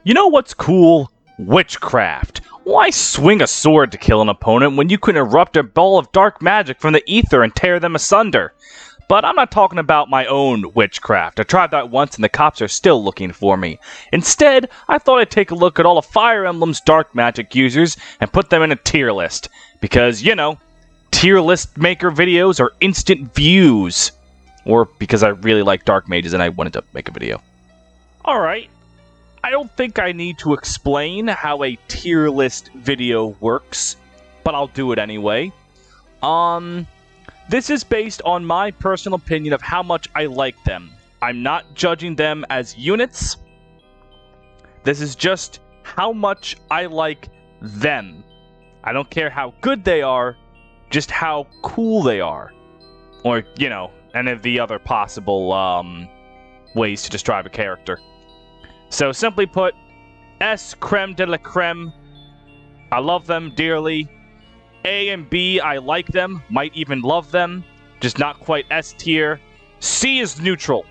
You know what's cool? Witchcraft. Why swing a sword to kill an opponent when you can erupt a ball of dark magic from the ether and tear them asunder? But I'm not talking about my own witchcraft. I tried that once and the cops are still looking for me. Instead, I thought I'd take a look at all of Fire Emblem's dark magic users and put them in a tier list. Because, you know, tier list maker videos are instant views. Or because I really like dark mages and I wanted to make a video. Alright. I don't think I need to explain how a tier list video works, but I'll do it anyway. This is based on my personal opinion of how much I like them. I'm not judging them as units. This is just how much I like them. I don't care how good they are, just how cool they are. Or, you know, any of the other possible ways to describe a character. So, simply put, S, creme de la creme. I love them dearly. A and B, I like them, might even love them, just not quite S tier. C is neutral.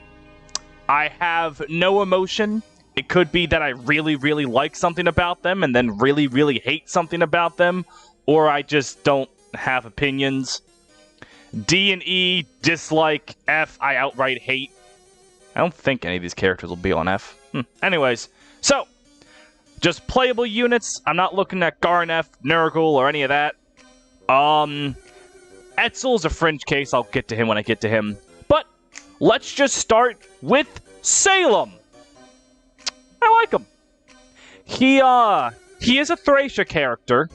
I have no emotion. It could be that I really, really like something about them and then really, really hate something about them, or I just don't have opinions. D and E, dislike. F, I outright hate. I don't think any of these characters will be on F. Anyways, so, just playable units. I'm not looking at Garnef, Nurgle, or any of that. Etzel's a fringe case. I'll get to him when I get to him. But, let's just start with Salem. I like him. He is a Tharja character.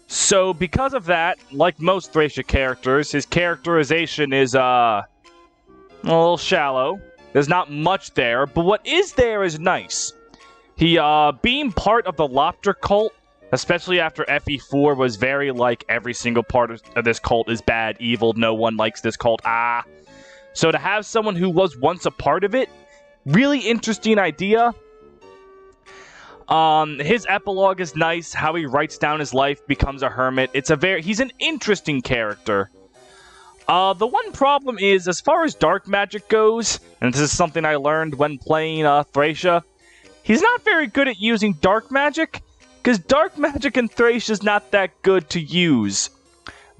So, because of that, like most Tharja characters, his characterization is, a little shallow. There's not much there, but what is there is nice. He, being part of the Lopter cult, especially after FE4, was very like, every single part of this cult is bad, evil, no one likes this cult, So to have someone who was once a part of it, really interesting idea. His epilogue is nice, how he writes down his life, becomes a hermit. He's an interesting character. The one problem is, as far as dark magic goes, and this is something I learned when playing Tharja, he's not very good at using dark magic, because dark magic in Tharja is not that good to use.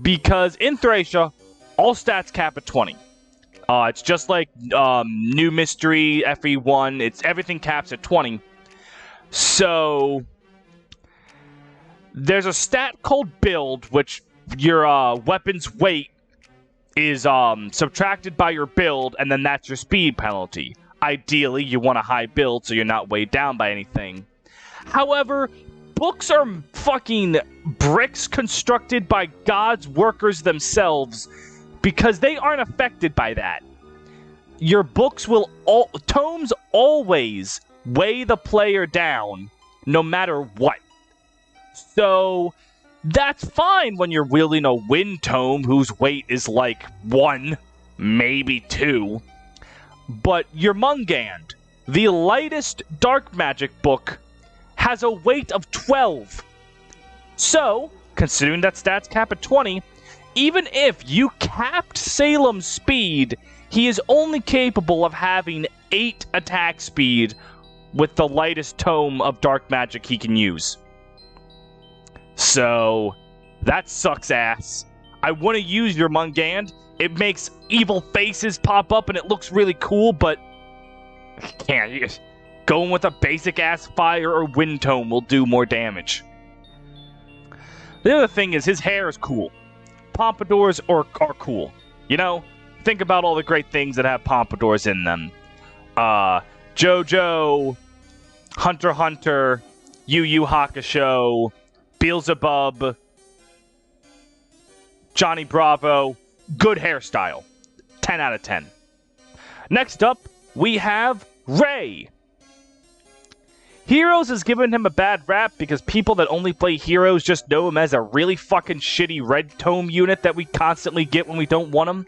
Because in Tharja, all stats cap at 20. It's just like New Mystery, FE1, everything caps at 20. So, there's a stat called build, which your weapon's weight is subtracted by your build, and then that's your speed penalty. Ideally, you want a high build so you're not weighed down by anything. However, books are fucking bricks constructed by God's workers themselves, because they aren't affected by that. Your books tomes always weigh the player down, no matter what. So, that's fine when you're wielding a wind tome whose weight is like 1, maybe 2. But your Mungand, the lightest dark magic book, has a weight of 12. So, considering that stats cap at 20, even if you capped Salem's speed, he is only capable of having 8 attack speed with the lightest tome of dark magic he can use. So, that sucks ass. I want to use your Mungand. It makes evil faces pop up and it looks really cool, but I can't. Going with a basic ass fire or wind tome will do more damage. The other thing is his hair is cool. Pompadours are cool. You know, think about all the great things that have pompadours in them. JoJo, Hunter x Hunter, Yu Yu Hakusho, Beelzebub, Johnny Bravo, good hairstyle. 10 out of 10. Next up, we have Ray. Heroes has given him a bad rap because people that only play Heroes just know him as a really fucking shitty red tome unit that we constantly get when we don't want him.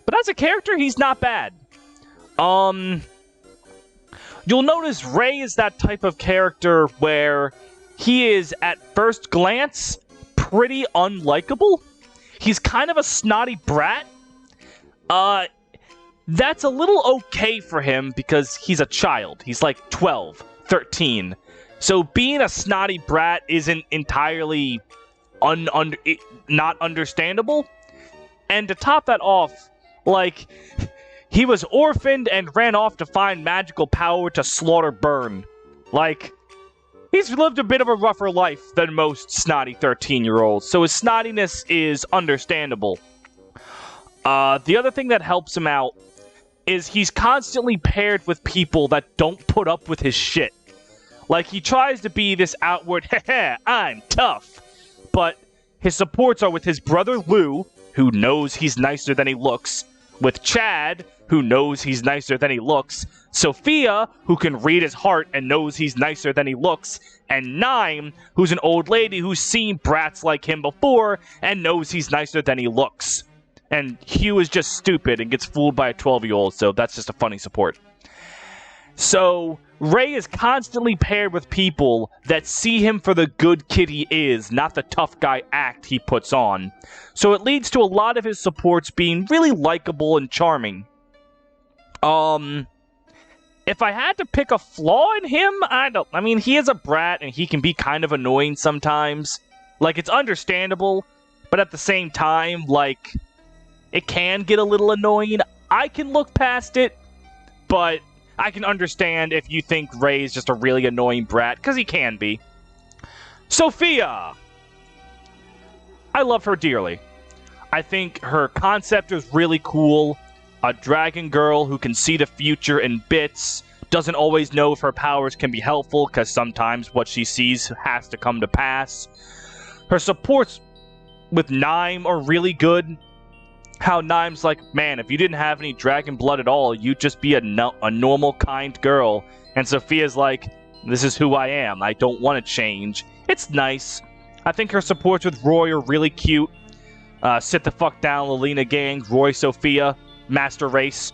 But as a character, he's not bad. You'll notice Ray is that type of character where he is, at first glance, pretty unlikable. He's kind of a snotty brat. That's a little okay for him because he's a child. He's like 12, 13. So being a snotty brat isn't entirely not understandable. And to top that off, like, he was orphaned and ran off to find magical power to slaughter burn. Like, he's lived a bit of a rougher life than most snotty 13-year-olds, so his snottiness is understandable. The other thing that helps him out is he's constantly paired with people that don't put up with his shit. Like, he tries to be this outward, heh, I'm tough. But his supports are with his brother Lou, who knows he's nicer than he looks, with Chad, who knows he's nicer than he looks, Sophia, who can read his heart and knows he's nicer than he looks, and Niime, who's an old lady who's seen brats like him before and knows he's nicer than he looks. And Hugh is just stupid and gets fooled by a 12-year-old, so that's just a funny support. So, Ray is constantly paired with people that see him for the good kid he is, not the tough guy act he puts on. So it leads to a lot of his supports being really likable and charming. If I had to pick a flaw in him, I mean, he is a brat and he can be kind of annoying sometimes. Like, it's understandable, but at the same time, like, it can get a little annoying. I can look past it, but I can understand if you think Ray is just a really annoying brat, because he can be. Sophia! I love her dearly. I think her concept is really cool. A dragon girl who can see the future in bits, doesn't always know if her powers can be helpful, because sometimes what she sees has to come to pass. Her supports with Niime are really good. How Nime's like, man, if you didn't have any dragon blood at all, you'd just be a normal, kind girl. And Sophia's like, this is who I am. I don't want to change. It's nice. I think her supports with Roy are really cute. Sit the fuck down, Lelina gang. Roy, Sophia, Master Race.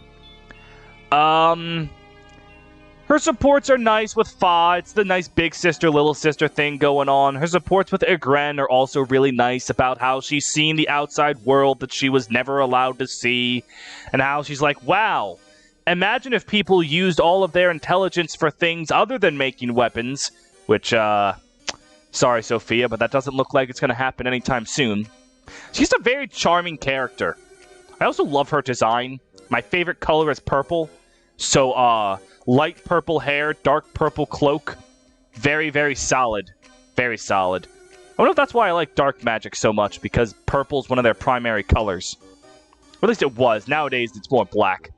Her supports are nice with Fa. It's the nice big sister, little sister thing going on. Her supports with Egren are also really nice about how she's seen the outside world that she was never allowed to see. And how she's like, wow, imagine if people used all of their intelligence for things other than making weapons. Which, sorry, Sophia, but that doesn't look like it's going to happen anytime soon. She's a very charming character. I also love her design. My favorite color is purple. So, light purple hair, dark purple cloak. Very, very solid. Very solid. I wonder if that's why I like dark magic so much, because purple's one of their primary colors. Or at least it was. Nowadays, it's more black.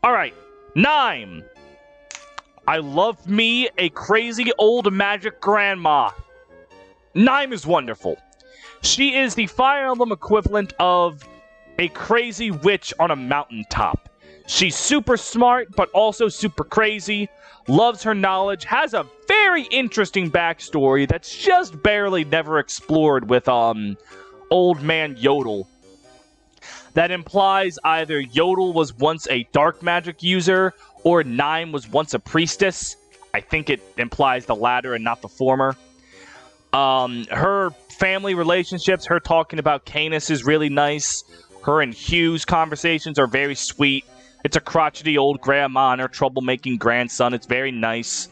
Alright, Niime. I love me a crazy old magic grandma. Niime is wonderful. She is the Fire Emblem equivalent of a crazy witch on a mountaintop. She's super smart, but also super crazy, loves her knowledge, has a very interesting backstory that's just barely never explored with, Old Man Yodel. That implies either Yodel was once a dark magic user, or Niime was once a priestess. I think it implies the latter and not the former. Her family relationships, her talking about Canas is really nice. Her and Hugh's conversations are very sweet. It's a crotchety old grandma and her troublemaking grandson. It's very nice.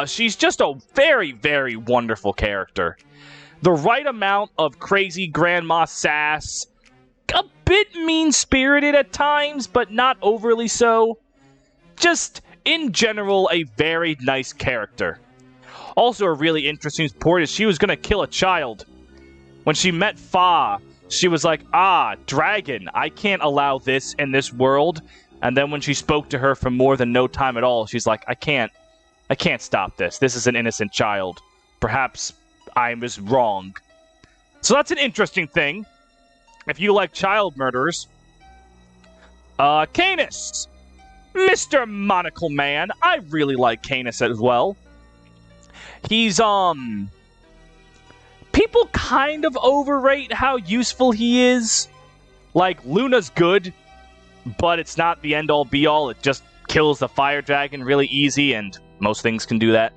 She's just a very, very wonderful character. The right amount of crazy grandma sass. A bit mean-spirited at times, but not overly so. Just, in general, a very nice character. Also, a really interesting support is she was going to kill a child. When she met Fa, she was like, dragon, I can't allow this in this world. And then when she spoke to her for more than no time at all, she's like, I can't stop this. This is an innocent child. Perhaps I was wrong. So that's an interesting thing. If you like child murderers. Canas. Mr. Monocle Man. I really like Canas as well. He's, people kind of overrate how useful he is. Like, Luna's good, but it's not the end-all be-all. It just kills the fire dragon really easy, and most things can do that.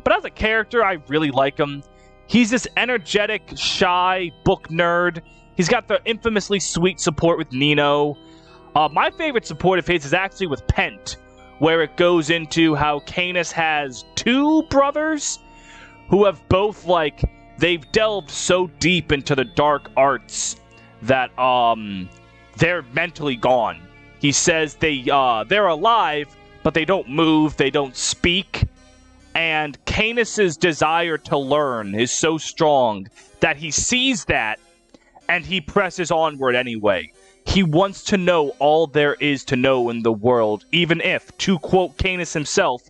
But as a character, I really like him. He's this energetic, shy book nerd. He's got the infamously sweet support with Nino. My favorite support of his is actually with Pent, where it goes into how Canas has two brothers who have both, like, they've delved so deep into the dark arts that, they're mentally gone. He says they're alive, but they don't move, they don't speak. And Canas' desire to learn is so strong that he sees that and he presses onward anyway. He wants to know all there is to know in the world, even if, to quote Canas himself,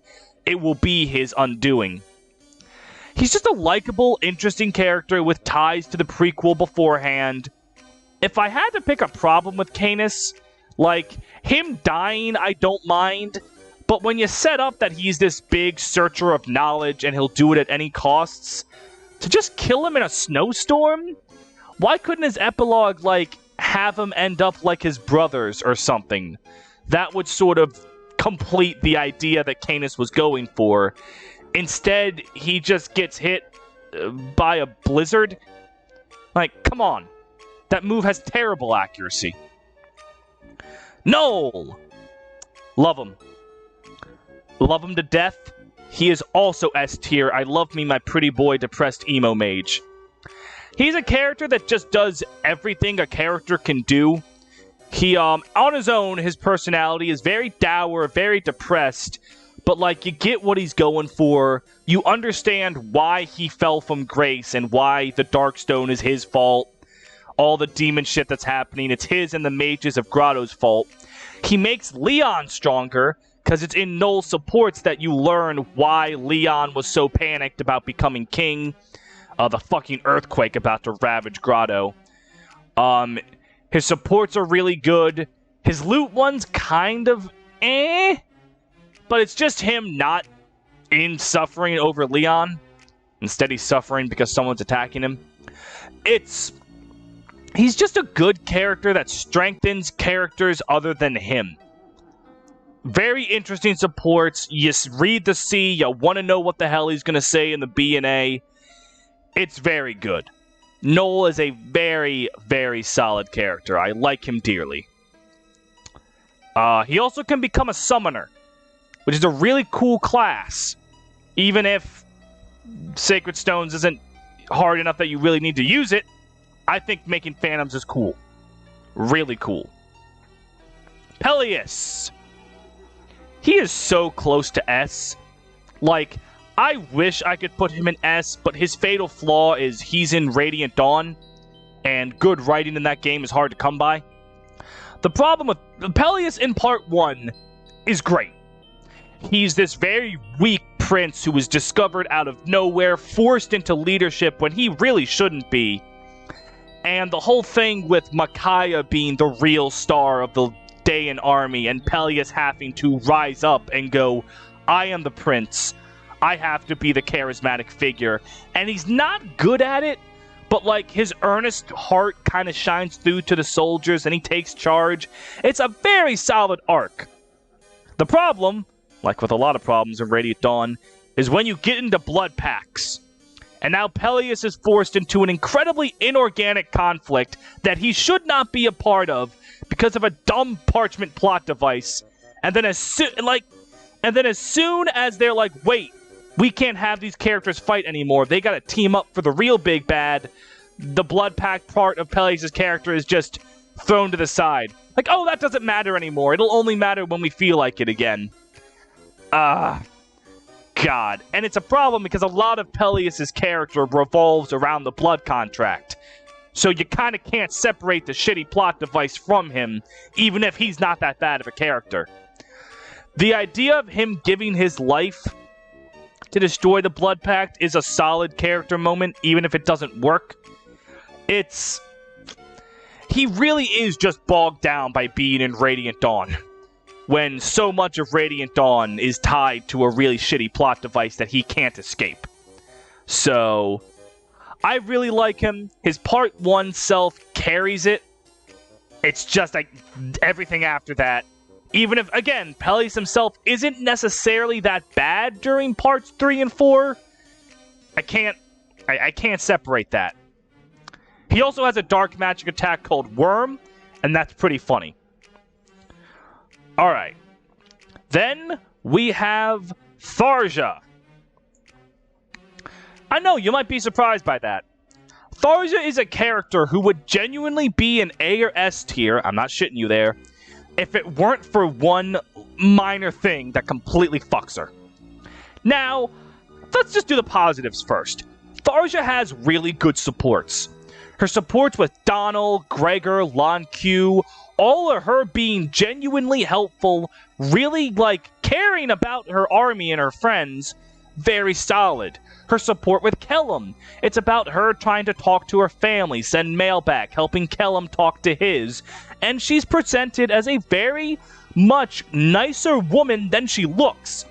it will be his undoing. He's just a likable, interesting character with ties to the prequel beforehand. If I had to pick a problem with Canas, like, him dying I don't mind, but when you set up that he's this big searcher of knowledge and he'll do it at any costs, to just kill him in a snowstorm? Why couldn't his epilogue, like, have him end up like his brothers or something? That would sort of complete the idea that Canas was going for. Instead, he just gets hit by a blizzard. Like, come on. That move has terrible accuracy. Noel! Love him. Love him to death. He is also S tier. I love me my pretty boy depressed emo mage. He's a character that just does everything a character can do. He, on his own, his personality is very dour, very depressed, but, like, you get what he's going for. You understand why he fell from grace and why the Darkstone is his fault. All the demon shit that's happening, it's his and the mages of Grotto's fault. He makes Leon stronger, because it's in Noel's supports that you learn why Leon was so panicked about becoming king. The fucking earthquake about to ravage Grotto. His supports are really good. His loot one's kind of but it's just him not in suffering over Leon. Instead, he's suffering because someone's attacking him. He's just a good character that strengthens characters other than him. Very interesting supports. You read the C, you want to know what the hell he's going to say in the B and A. It's very good. Noel is a very, very solid character. I like him dearly. He also can become a summoner, which is a really cool class. Even if Sacred Stones isn't hard enough that you really need to use it, I think making Phantoms is cool. Really cool. Pelleas. He is so close to S. Like, I wish I could put him in S, but his fatal flaw is he's in Radiant Dawn, and good writing in that game is hard to come by. The problem with Pelleas in Part 1 is great. He's this very weak prince who was discovered out of nowhere, forced into leadership when he really shouldn't be. And the whole thing with Micaiah being the real star of the Daean army, and Pelleas having to rise up and go, I am the prince. I have to be the charismatic figure. And he's not good at it, but, like, his earnest heart kind of shines through to the soldiers and he takes charge. It's a very solid arc. The problem, like with a lot of problems in Radiant Dawn, is when you get into blood pacts. And now Pelleas is forced into an incredibly inorganic conflict that he should not be a part of because of a dumb parchment plot device. And then as soon as they're like, wait, we can't have these characters fight anymore, they gotta team up for the real big bad, the blood pact part of Pelleas' character is just thrown to the side. Like, oh, that doesn't matter anymore. It'll only matter when we feel like it again. God. And it's a problem because a lot of Pelleas' character revolves around the blood contract. So you kind of can't separate the shitty plot device from him, even if he's not that bad of a character. The idea of him giving his life to destroy the blood pact is a solid character moment, even if it doesn't work. He really is just bogged down by being in Radiant Dawn, when so much of Radiant Dawn is tied to a really shitty plot device that he can't escape. So, I really like him. His Part 1 self carries it. It's just like everything after that. Even if, again, Pelleas himself isn't necessarily that bad during Parts 3 and 4, I can't separate that. He also has a dark magic attack called Worm, and that's pretty funny. Alright. Then we have Tharja. I know, you might be surprised by that. Tharja is a character who would genuinely be an A or S tier, I'm not shitting you there, if it weren't for one minor thing that completely fucks her. Now, let's just do the positives first. Tharja has really good supports. Her supports with Donald, Gregor, Lon Q, all of her being genuinely helpful, really, caring about her army and her friends, very solid. Her support with Kellum, it's about her trying to talk to her family, send mail back, helping Kellum talk to his, and she's presented as a very much nicer woman than she looks.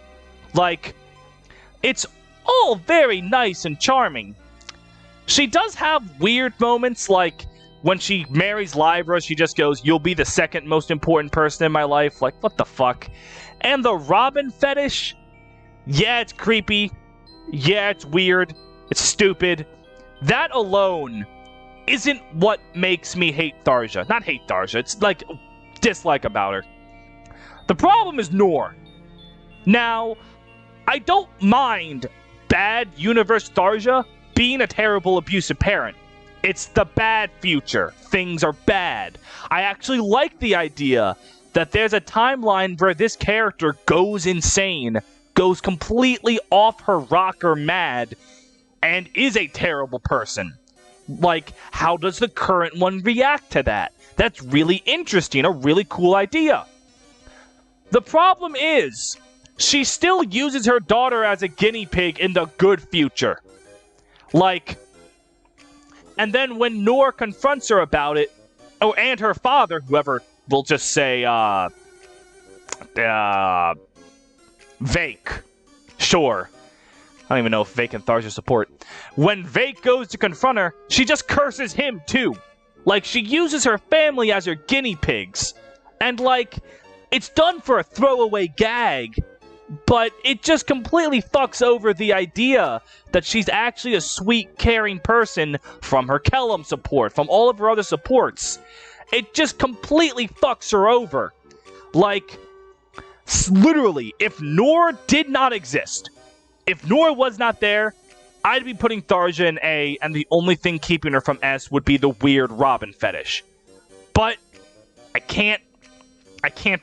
It's all very nice and charming. She does have weird moments, like when she marries Libra, she just goes, "You'll be the second most important person in my life." Like, what the fuck? And the Robin fetish? Yeah, it's creepy. Yeah, it's weird. It's stupid. That alone isn't what makes me hate Tharja. Not hate Tharja, it's dislike about her. The problem is Nor. Now, I don't mind bad universe Tharja being a terrible abusive parent. It's the bad future. Things are bad. I actually like the idea that there's a timeline where this character goes insane, goes completely off her rocker mad, and is a terrible person. How does the current one react to that? That's really interesting, a really cool idea. The problem is, she still uses her daughter as a guinea pig in the good future. And then when Nor confronts her about it, and her father, whoever, we'll just say, Vake. Sure. I don't even know if Vake and Tharja support. When Vake goes to confront her, she just curses him, too. She uses her family as her guinea pigs. And, it's done for a throwaway gag, but it just completely fucks over the idea that she's actually a sweet, caring person from her Kellum support, from all of her other supports. It just completely fucks her over. Literally, if Nor did not exist, if Nor was not there, I'd be putting Tharja in A, and the only thing keeping her from S would be the weird Robin fetish. But I can't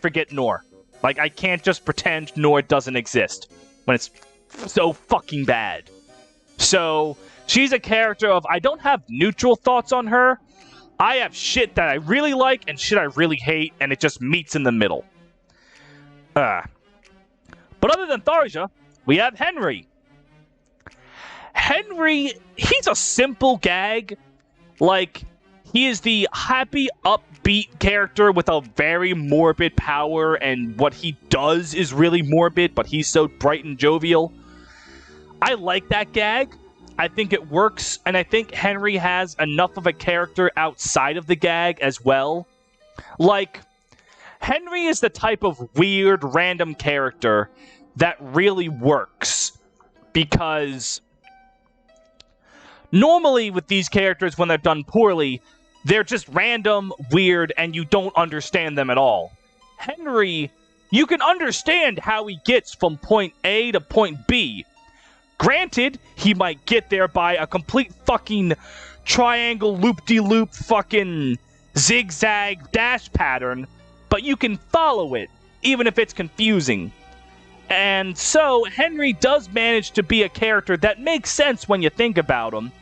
forget Nor. I can't just pretend Nor doesn't exist when it's so fucking bad. So, she's a character of, I don't have neutral thoughts on her. I have shit that I really like and shit I really hate, and it just meets in the middle. But other than Tharja, we have Henry. Henry, he's a simple gag. He is the happy, upbeat character with a very morbid power, and what he does is really morbid, but he's so bright and jovial. I like that gag. I think it works, and I think Henry has enough of a character outside of the gag as well. Henry is the type of weird, random character that really works, because normally with these characters, when they're done poorly, they're just random, weird, and you don't understand them at all. Henry, you can understand how he gets from point A to point B. Granted, he might get there by a complete fucking triangle loop-de-loop fucking zigzag dash pattern, but you can follow it, even if it's confusing. And so, Henry does manage to be a character that makes sense when you think about him,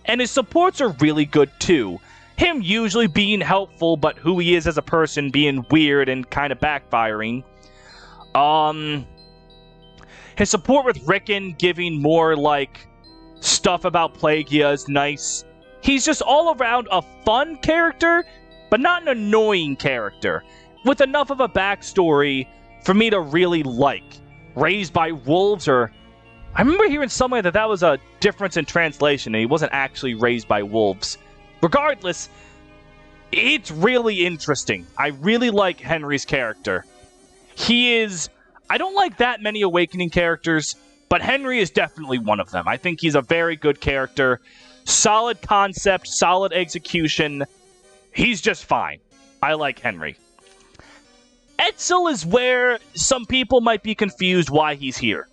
and his supports are really good too. Him usually being helpful, but who he is as a person being weird and kind of backfiring. His support with Rickon giving more, stuff about Plagia is nice. He's just all around a fun character, but not an annoying character, with enough of a backstory for me to really like. Raised by wolves, or I remember hearing somewhere that was a difference in translation, and he wasn't actually raised by wolves. Regardless, it's really interesting. I really like Henry's character. I don't like that many Awakening characters, but Henry is definitely one of them. I think he's a very good character. Solid concept, solid execution. He's just fine. I like Henry. Etzel is where some people might be confused why he's here.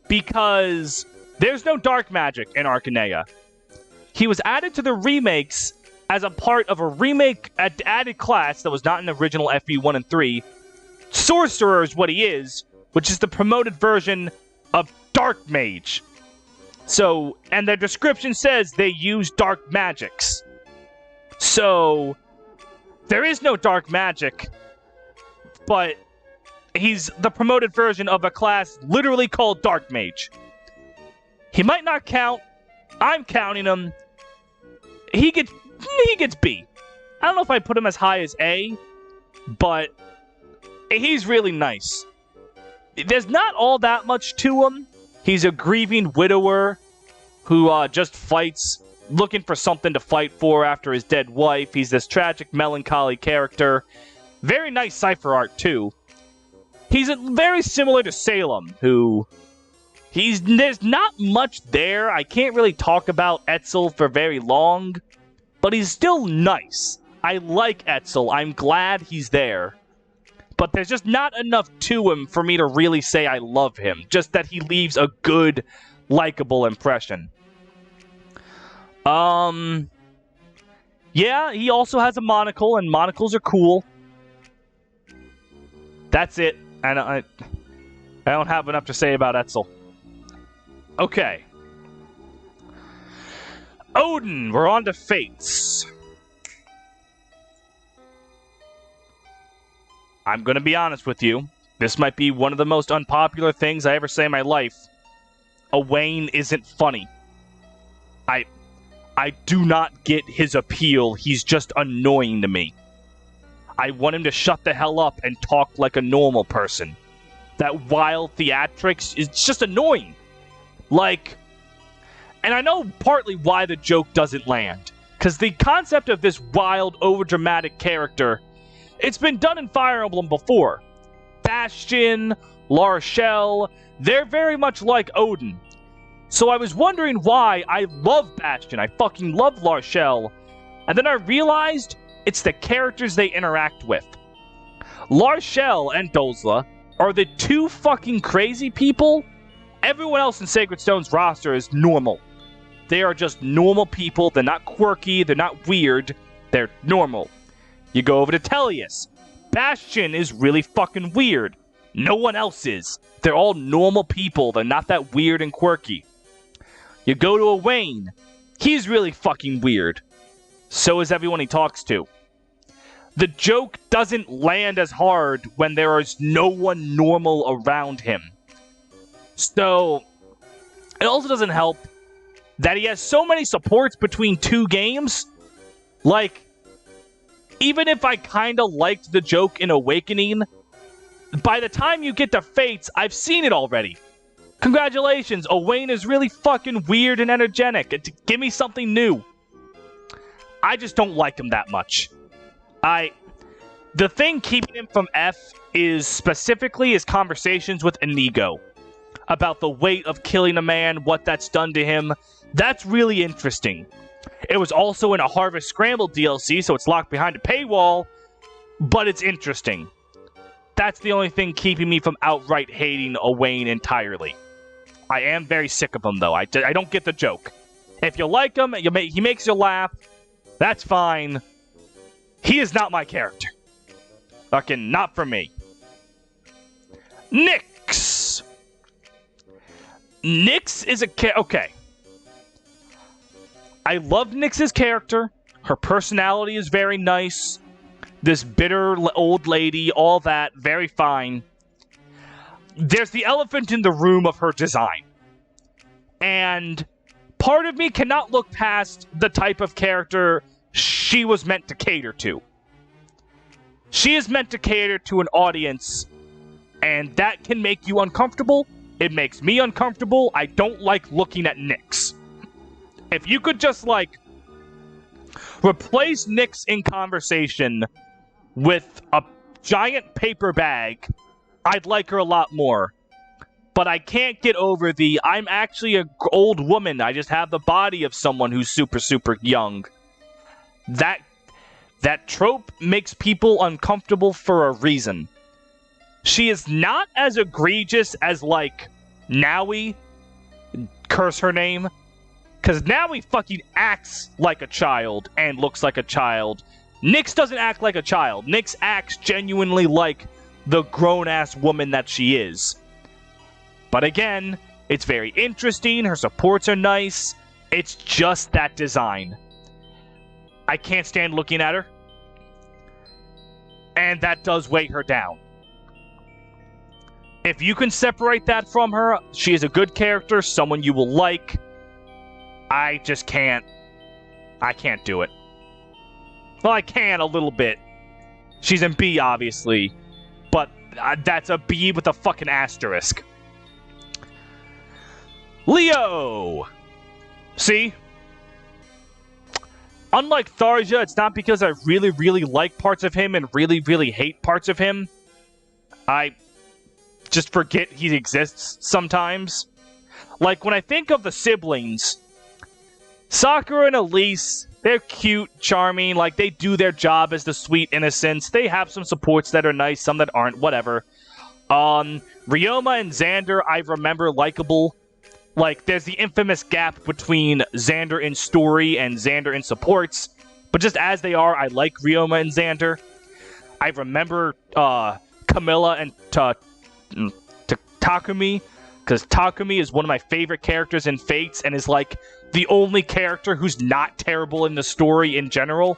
Because there's no dark magic in Arcanea. He was added to the remakes as a part of a remake added class that was not in the original FE1 and 3. Sorcerer is what he is, which is the promoted version of Dark Mage. So, and their description says they use dark magics. So, there is no dark magic, but he's the promoted version of a class literally called Dark Mage. He might not count. I'm counting him. He gets B. I don't know if I put him as high as A, but he's really nice. There's not all that much to him. He's a grieving widower who just fights, looking for something to fight for after his dead wife. He's this tragic, melancholy character. Very nice cipher art, too. He's very similar to Salem, who... There's not much there. I can't really talk about Etzel for very long, but he's still nice. I like Etzel. I'm glad he's there. But there's just not enough to him for me to really say I love him. Just that he leaves a good, likable impression. Yeah, he also has a monocle, and monocles are cool. That's it. And I don't have enough to say about Etzel. Okay. Odin, we're on to fates. I'm gonna be honest with you. This might be one of the most unpopular things I ever say in my life. Owain isn't funny. I do not get his appeal. He's just annoying to me. I want him to shut the hell up and talk like a normal person. That wild theatrics is just annoying. Like, and I know partly why the joke doesn't land. Because the concept of this wild, overdramatic character, it's been done in Fire Emblem before. Bastion, Larshel, they're very much like Odin. So I was wondering why I love Bastion, I fucking love Larshel, and then I realized it's the characters they interact with. Larshel and Dozla are the two fucking crazy people. Everyone else in Sacred Stone's roster is normal. They are just normal people. They're not quirky. They're not weird. They're normal. You go over to Pelleas. Bastion is really fucking weird. No one else is. They're all normal people. They're not that weird and quirky. You go to Owain. He's really fucking weird. So is everyone he talks to. The joke doesn't land as hard when there is no one normal around him. So, it also doesn't help that he has so many supports between two games. Like, even if I kinda liked the joke in Awakening, by the time you get to Fates, I've seen it already. Congratulations, Owain is really fucking weird and energetic. Give me something new. I just don't like him that much. The thing keeping him from F is specifically his conversations with Inigo. About the weight of killing a man, what that's done to him. That's really interesting. It was also in a Harvest Scramble DLC, so it's locked behind a paywall, but it's interesting. That's the only thing keeping me from outright hating Owain entirely. I am very sick of him, though. I don't get the joke. If you like him, he makes you laugh, that's fine. He is not my character. Fucking not for me. Nyx! Nyx is okay. I love Nyx's character. Her personality is very nice. This bitter old lady, all that, very fine. There's the elephant in the room of her design. And part of me cannot look past the type of character she was meant to cater to. She is meant to cater to an audience, and that can make you uncomfortable. It makes me uncomfortable. I don't like looking at Nyx. If you could just, like, replace Nyx in conversation with a giant paper bag, I'd like her a lot more. But I can't get over I'm actually an old woman. I just have the body of someone who's super, super young. That That trope makes people uncomfortable for a reason. She is not as egregious as, like, Naui. Curse her name. Because Naui fucking acts like a child and looks like a child. Nyx doesn't act like a child. Nyx acts genuinely like the grown-ass woman that she is. But again, it's very interesting. Her supports are nice. It's just that design. I can't stand looking at her. And that does weigh her down. If you can separate that from her, she is a good character, someone you will like. I just can't. I can't do it. Well, I can a little bit. She's in B, obviously. But that's a B with a fucking asterisk. Leo! See? Unlike Tharja, it's not because I really, really like parts of him and really, really hate parts of him. I just forget he exists sometimes. Like, when I think of the siblings, Sakura and Elise, they're cute, charming, like, they do their job as the sweet innocents. They have some supports that are nice, some that aren't, whatever. Ryoma and Xander, I remember likable. Like, there's the infamous gap between Xander in story and Xander in supports. But just as they are, I like Ryoma and Xander. I remember Camilla and Takumi, because Takumi is one of my favorite characters in Fates and is like the only character who's not terrible in the story in general.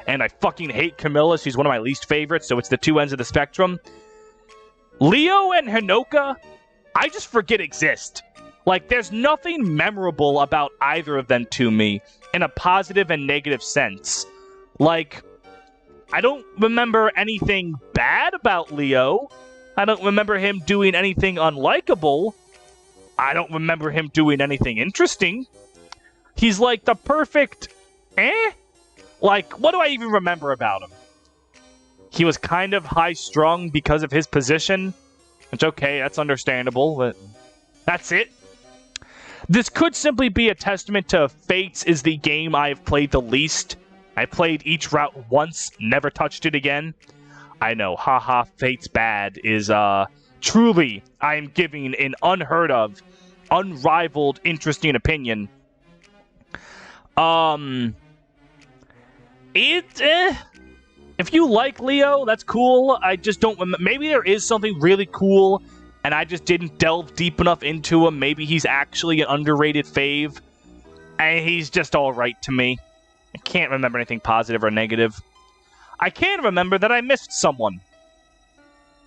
And I fucking hate Camilla. She's one of my least favorites, so it's the two ends of the spectrum. Leo and Hinoka, I just forget exist. Like, there's nothing memorable about either of them to me in a positive and negative sense. Like, I don't remember anything bad about Leo. I don't remember him doing anything unlikable. I don't remember him doing anything interesting. He's like the perfect, Like, what do I even remember about him? He was kind of high-strung because of his position. Which, okay, that's understandable, but that's it. This could simply be a testament to Fates is the game I have played the least. I played each route once, never touched it again. I know, haha, Fate's bad is, truly, I am giving an unheard of, unrivaled, interesting opinion. If you like Leo, that's cool. I just don't remember. Maybe there is something really cool, and I just didn't delve deep enough into him. Maybe he's actually an underrated fave, and he's just alright to me. I can't remember anything positive or negative. I can remember that I missed someone.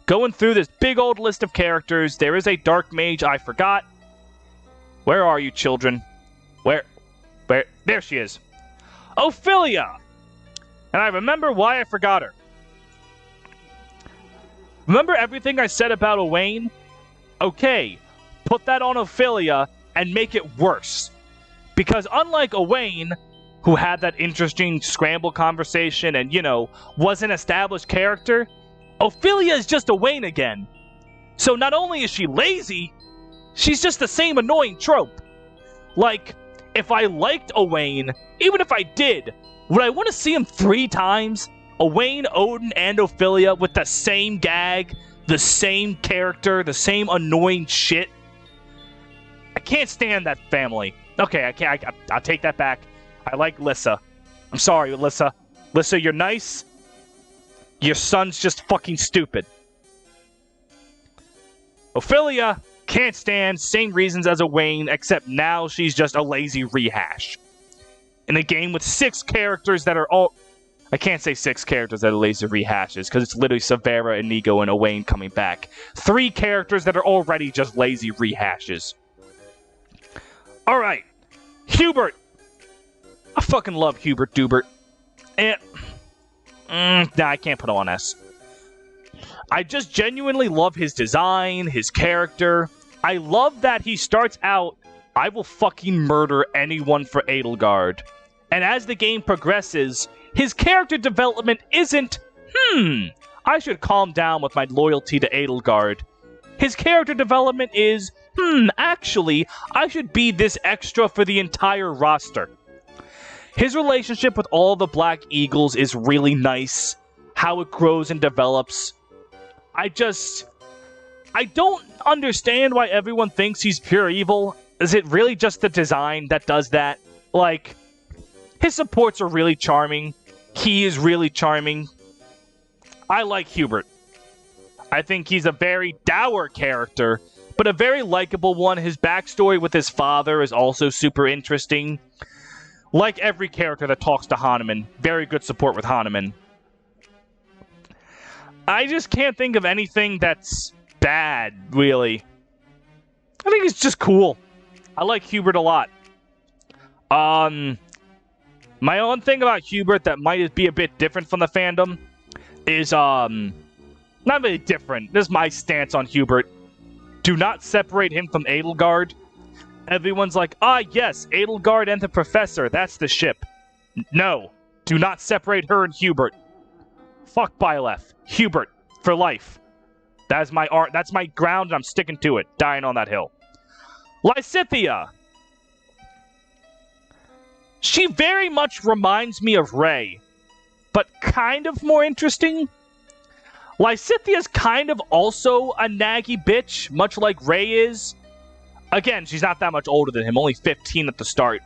Going through this big old list of characters, there is a dark mage I forgot. Where are you, children? Where? There she is. Ophelia! And I remember why I forgot her. Remember everything I said about Owain? Okay, put that on Ophelia and make it worse. Because unlike Owain, who had that interesting scramble conversation and, you know, was an established character, Ophelia is just Owain again. So not only is she lazy, she's just the same annoying trope. Like, if I liked Owain, even if I did, would I want to see him 3 times? Owain, Odin, and Ophelia with the same gag, the same character, the same annoying shit? I can't stand that family. Okay, I'll take that back. I like Lissa. I'm sorry, Lissa. Lissa, you're nice. Your son's just fucking stupid. Ophelia, can't stand, same reasons as Owain, except now she's just a lazy rehash. In a game with 6 characters that are all... I can't say 6 characters that are lazy rehashes, because it's literally Severa, Inigo, and Owain coming back. 3 characters that are already just lazy rehashes. Alright. Hubert. I fucking love Hubert Dubert. Nah, I can't put on S. I just genuinely love his design, his character. I love that he starts out, I will fucking murder anyone for Edelgard. And as the game progresses, his character development isn't, I should calm down with my loyalty to Edelgard. His character development is, actually, I should be this extra for the entire roster. His relationship with all the Black Eagles is really nice. How it grows and develops. I don't understand why everyone thinks he's pure evil. Is it really just the design that does that? Like, his supports are really charming. He is really charming. I like Hubert. I think he's a very dour character, but a very likable one. His backstory with his father is also super interesting. Like every character that talks to Hanuman. Very good support with Hanuman. I just can't think of anything that's bad, really. I think he's just cool. I like Hubert a lot. My own thing about Hubert that might be a bit different from the fandom is, not really different. This is my stance on Hubert. Do not separate him from Edelgard. Everyone's like, yes, Edelgard and the Professor, that's the ship. No, do not separate her and Hubert. Fuck Byleth. Hubert, for life. That's my art. That's my ground, and I'm sticking to it. Dying on that hill. Lysithea. She very much reminds me of Ray, but kind of more interesting. Lysithea's kind of also a naggy bitch, much like Ray is. Again, she's not that much older than him, only 15 at the start.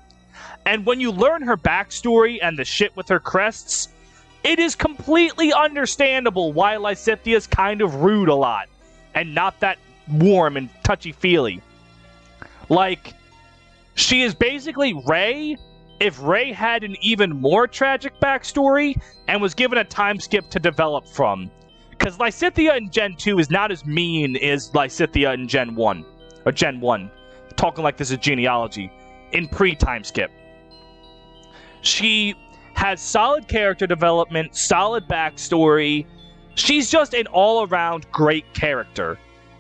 And when you learn her backstory and the shit with her crests, it is completely understandable why Lysithea's kind of rude a lot, and not that warm and touchy-feely. Like, she is basically Ray, if Ray had an even more tragic backstory, and was given a time skip to develop from. Because Lysithea in Gen 2 is not as mean as Lysithea in Gen 1. Or Gen 1. Talking like this is genealogy. In pre-time skip. She has solid character development, solid backstory. She's just an all-around great character.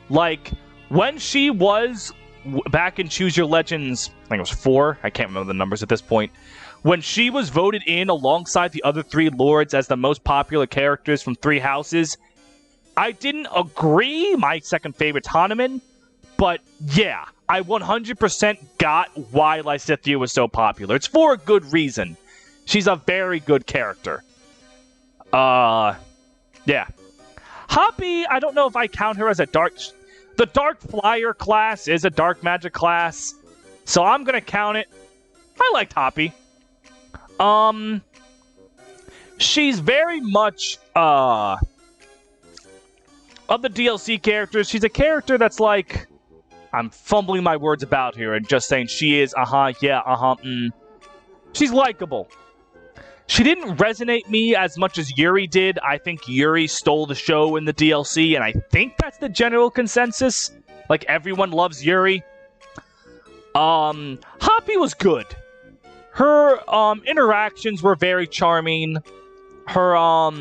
Like, when she was back in Choose Your Legends, I think it was 4, I can't remember the numbers at this point, when she was voted in alongside the other 3 lords as the most popular characters from 3 houses, I didn't agree. My second favorite's Hanuman, but yeah, I 100% got why Lysithea was so popular. It's for a good reason. She's a very good character. Yeah. Hoppy, I don't know if I count her as a dark... The Dark Flyer class is a dark magic class, so I'm gonna count it. I liked Hoppy. She's very much, of the DLC characters, she's a character that's like... I'm fumbling my words about here and just saying she is, She's likable. She didn't resonate me as much as Yuri did. I think Yuri stole the show in the DLC, and I think that's the general consensus. Like, everyone loves Yuri. Hoppy was good. Her, interactions were very charming. Her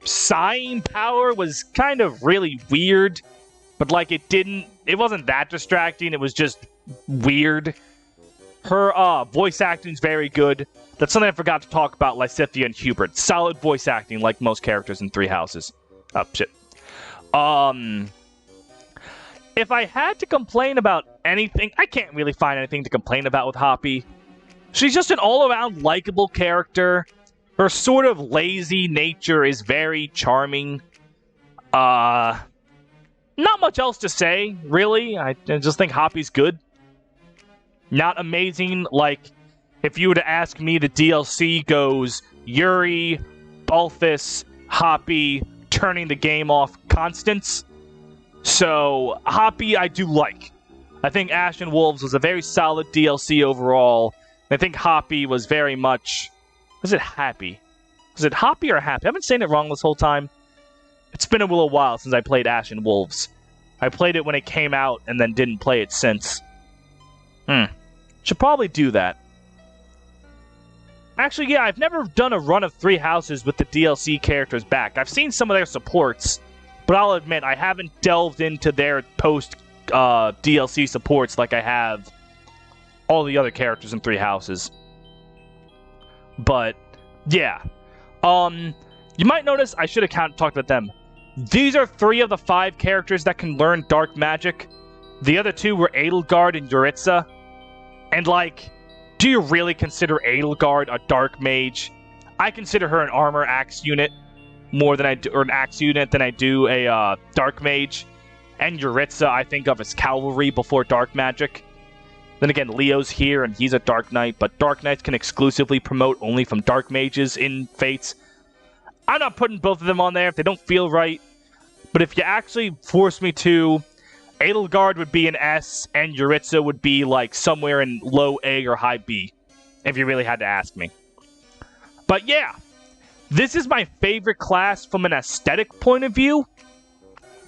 sighing power was kind of really weird. But, like, it wasn't that distracting. It was just weird. Her, voice acting's very good. That's something I forgot to talk about, Lysithea and Hubert. Solid voice acting, like most characters in 3 houses. Oh, shit. If I had to complain about anything, I can't really find anything to complain about with Hoppy. She's just an all-around likable character. Her sort of lazy nature is very charming. Not much else to say, really. I just think Hoppy's good. Not amazing, like... If you were to ask me, the DLC goes Yuri, Balthus, Hoppy, turning the game off, constants. So, Hoppy I do like. I think Ashen Wolves was a very solid DLC overall. I think Hoppy was very much... Was it Happy? Was it Hoppy or Happy? I've been saying it wrong this whole time. It's been a little while since I played Ashen Wolves. I played it when it came out and then didn't play it since. Should probably do that. Actually, yeah, I've never done a run of 3 houses with the DLC characters back. I've seen some of their supports, but I'll admit, I haven't delved into their post-DLC supports like I have all the other characters in 3 houses. But, yeah. You might notice I should have talked about them. These are 3 of the 5 characters that can learn dark magic. The other 2 were Edelgard and Yuritsa. And, like... Do you really consider Edelgard a dark mage? I consider her an armor axe unit more than I do, or an axe unit than I do a dark mage. And Yuritsa I think of as cavalry before dark magic. Then again, Leo's here and he's a dark knight, but dark knights can exclusively promote only from dark mages in Fates. I'm not putting both of them on there if they don't feel right. But if you actually force me to, Edelgard would be an S, and Yuritsa would be like somewhere in low A or high B, if you really had to ask me. But yeah, this is my favorite class from an aesthetic point of view.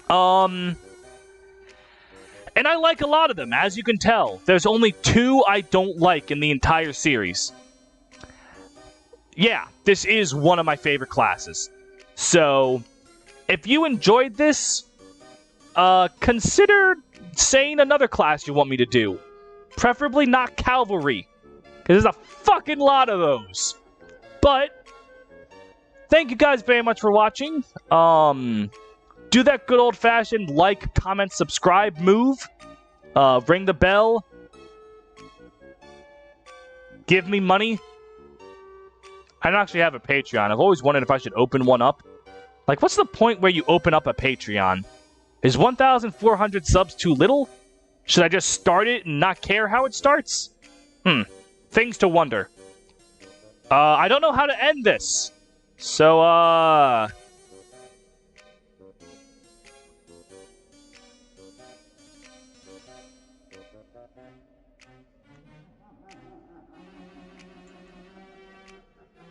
And I like a lot of them, as you can tell. There's only 2 I don't like in the entire series. Yeah, this is one of my favorite classes. So, if you enjoyed this, consider saying another class you want me to do. Preferably not cavalry, because there's a fucking lot of those. But, thank you guys very much for watching. Do that good old-fashioned like, comment, subscribe move. Ring the bell. Give me money. I don't actually have a Patreon. I've always wondered if I should open one up. Like, what's the point where you open up a Patreon? Is 1,400 subs too little? Should I just start it and not care how it starts? Things to wonder. I don't know how to end this. So,